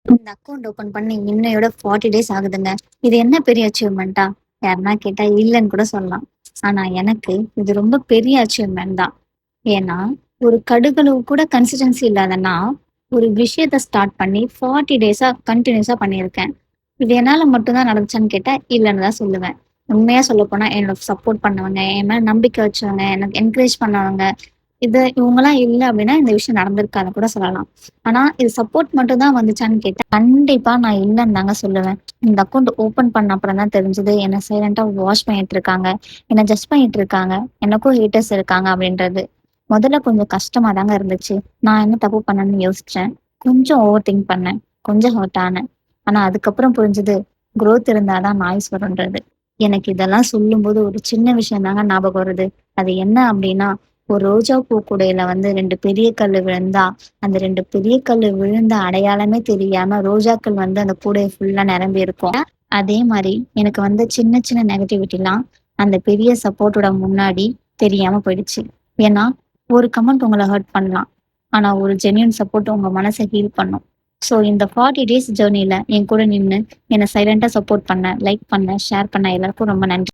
இந்த account open பண்ணி இன்னையோட 40 டேஸ் ஆகுதுங்க. இது என்ன பெரிய அச்சீவ்மெண்ட்டா? யாருன்னா கேட்டா இல்லன்னு கூட சொல்லலாம். ஆனா எனக்கு இது ரொம்ப பெரிய அச்சீவ்மெண்ட் தான். ஏன்னா, ஒரு கடுகளவு கூட கன்சிஸ்டன்சி இல்லாத நான், ஒரு விஷயத்த ஸ்டார்ட் பண்ணி 40 டேஸா கன்டினியூஸா பண்ணியிருக்கேன். இது என்னால மட்டும் தான் நடந்துச்சான்னு கேட்டா, இல்லன்னு தான் சொல்லுவேன். உண்மையா சொல்லப்போனா என்னோட சப்போர்ட் பண்ணவங்க, என் மேல நம்பிக்கை வச்சவங்க, எனக்கு என்கரேஜ் பண்ணவங்க, இவங்கலாம் இல்ல அப்டின்னா இந்த விஷயம் நடந்திருக்காதுன்னு கூட சொல்லலாம். ஆனா, இது சப்போர்ட் மட்டும் தான் வந்துச்சான்னு கேட்டா, கண்டிப்பா நான் இல்லன்னு தாங்க சொல்லுவேன். இந்த அக்கவுண்ட் ஓப்பன் பண்ண அப்புறம் தான் தெரிஞ்சது, என்ன சைலன்ட்டா வாட்ச் பண்ணிட்டு இருக்காங்க. என்ன ஜட்ஜ் பண்ணிட்டு இருக்காங்க. எனக்கும் ஹேட்டர்ஸ் இருக்காங்க அப்டின்றது. முதல்ல கொஞ்சம் கஷ்டமா தாங்க இருந்துச்சு. நான் என்ன தப்பு பண்ணேன்னு யோசிச்சேன். கொஞ்சம் ஓவர் திங்க் பண்ணேன். கொஞ்சம் ஹர்ட் ஆனேன். ஆனா அதுக்கப்புறம் புரிஞ்சது, குரோத் இருந்தா தான் நாய்ஸ் வரும்ன்றது. எனக்கு இதெல்லாம் சொல்லும்போது ஒரு சின்ன விஷயம் தாங்க ஞாபகம் வருது. அது என்ன அப்டின்னா, ஒரு ரோஜா பூ கூடையில வந்து 2 பெரிய கல்லு விழுந்தா, அந்த 2 பெரிய கல்லு விழுந்த அடையாளமே தெரியாம ரோஜாக்கள் வந்து அந்த கூடைய ஃபுல்லா நிரம்பி இருக்கும். அதே மாரி எனக்கு வந்த சின்ன சின்ன நெகட்டிவிட்டிலாம் அந்த பெரிய சப்போர்ட்டோட முன்னாடி தெரியாம போயிடுச்சு. ஏன்னா, ஒரு கமெண்ட் உங்கள ஹர்ட் பண்ணலாம். ஆனா ஒரு ஜென்யூன் சப்போர்ட் உங்க மனச ஹீல் பண்ணும். ஸோ இந்த 40 டேஸ் ஜர்னில என் கூட நின்னு, என்ன சைலன்ட்டா சப்போர்ட் பண்ண, லைக் பண்ண, ஷேர் பண்ண எல்லாருக்கும் ரொம்ப நன்றி.